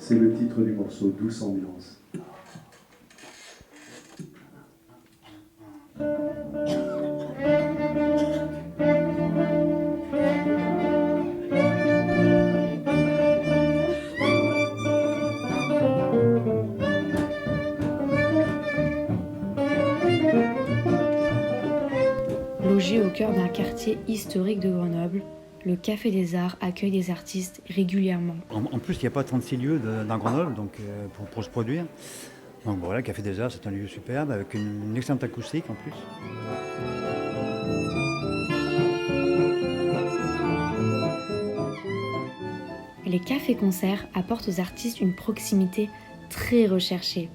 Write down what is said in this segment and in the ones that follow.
C'est le titre du morceau, Douce Ambiance. Logé au cœur d'un quartier historique de Grenoble, le Café des Arts accueille des artistes régulièrement. En plus, il n'y a pas 36 lieux dans Grenoble donc, pour se produire. Donc voilà, le Café des Arts, c'est un lieu superbe avec une excellente acoustique en plus. Les cafés-concerts apportent aux artistes une proximité très recherchée.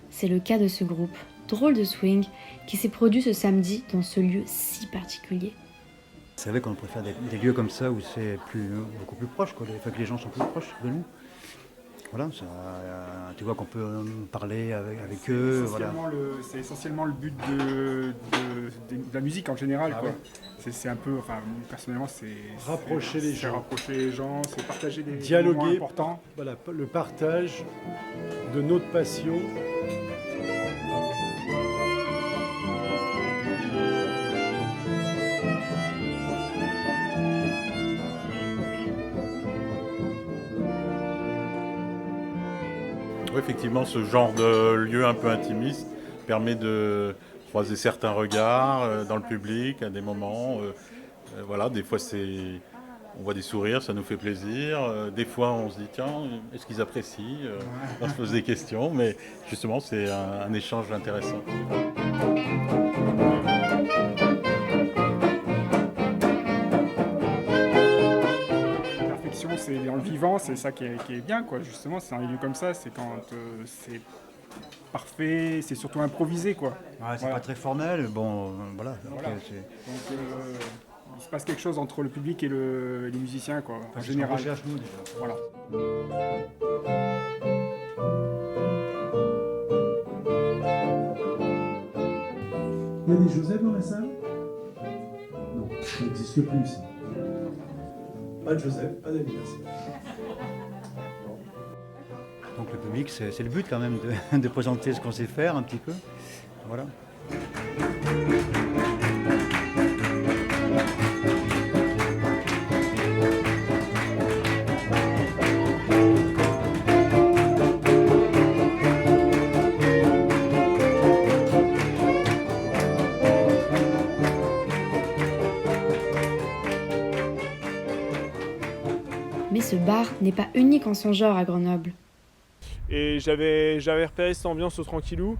C'est le cas de ce groupe, Drôle de Swing, qui s'est produit ce samedi dans ce lieu si particulier. C'est vrai qu'on préfère des lieux comme ça où c'est beaucoup plus proche, quoi, que les gens sont plus proches de nous. Voilà, tu vois qu'on peut parler avec eux. Voilà. C'est essentiellement le but de la musique en général. Ah Quoi. ouais. C'est un peu, enfin, personnellement, c'est rapprocher les gens. Rapprocher les gens, c'est partager des dialoguer, moments importants. Voilà, le partage de notre passion. Oui, effectivement, ce genre de lieu un peu intimiste permet de croiser certains regards dans le public à des moments. Voilà, des fois on voit des sourires, ça nous fait plaisir. Des fois on se dit tiens, est-ce qu'ils apprécient On se pose des questions, mais justement c'est un échange intéressant. C'est dans le vivant, c'est ça qui est bien, quoi. Justement, c'est un lieu comme ça, c'est quand c'est parfait, c'est surtout improvisé, quoi. Ouais, c'est pas très formel, bon, voilà. Voilà. Donc, il se passe quelque chose entre le public et les musiciens, quoi, en général. On recherche, nous, déjà. Voilà. Il y a des Joseph dans la salle? Non, ça n'existe plus ici. Pas de Joseph, pas d'anniversaire. Donc le public, c'est le but quand même de présenter ce qu'on sait faire un petit peu. Voilà. Mais ce bar n'est pas unique en son genre à Grenoble. Et j'avais repéré cette ambiance au tranquillou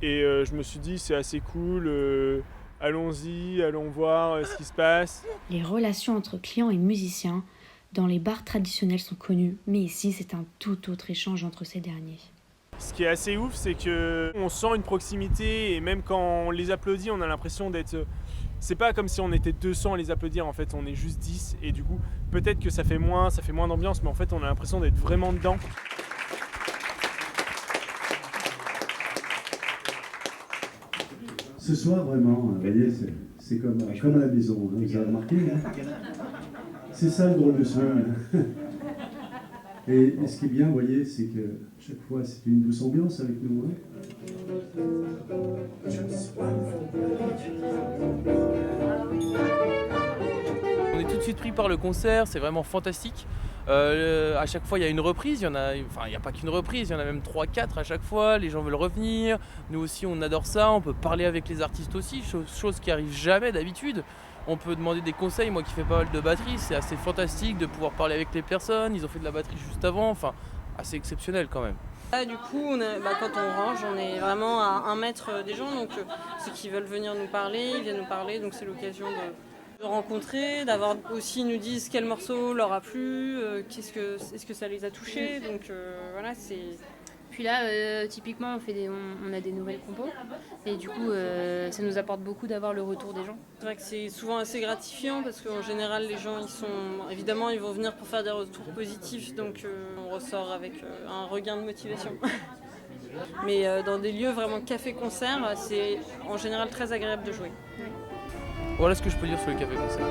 et je me suis dit c'est assez cool, allons-y, allons voir ce qui se passe. Les relations entre clients et musiciens dans les bars traditionnels sont connues, mais ici c'est un tout autre échange entre ces derniers. Ce qui est assez ouf, c'est qu'on sent une proximité et même quand on les applaudit, on a l'impression d'être... C'est pas comme si on était 200 à les applaudir, en fait on est juste 10 et du coup peut-être que ça fait moins d'ambiance, mais en fait on a l'impression d'être vraiment dedans. Ce soir, vraiment, vous voyez, c'est comme à la maison, hein, vous avez remarqué, hein. C'est ça le drôle de swing. Hein. Et ce qui est bien, vous voyez, c'est que chaque fois, c'est une douce ambiance avec nous. Hein. On est tout de suite pris par le concert, c'est vraiment fantastique. À chaque fois il y a une reprise, il n'y a pas qu'une reprise, il y en a même 3-4 à chaque fois, les gens veulent revenir, nous aussi on adore ça, on peut parler avec les artistes aussi, chose qui arrive jamais d'habitude. On peut demander des conseils, moi qui fais pas mal de batterie, c'est assez fantastique de pouvoir parler avec les personnes, ils ont fait de la batterie juste avant, enfin assez exceptionnel quand même. Là, du coup, quand on range, on est vraiment à 1 mètre des gens, donc ceux qui veulent venir nous parler, ils viennent nous parler, donc c'est l'occasion de rencontrer, d'avoir aussi, ils nous disent quel morceau leur a plu, est-ce que ça les a touchés, donc voilà, c'est... Puis là, typiquement, on a des nouvelles compos et du coup, ça nous apporte beaucoup d'avoir le retour des gens. C'est vrai que c'est souvent assez gratifiant parce qu'en général, les gens, évidemment, ils vont venir pour faire des retours positifs, donc on ressort avec un regain de motivation. Mais dans des lieux vraiment café-concert, c'est en général très agréable de jouer. Voilà ce que je peux dire sur le café-concert.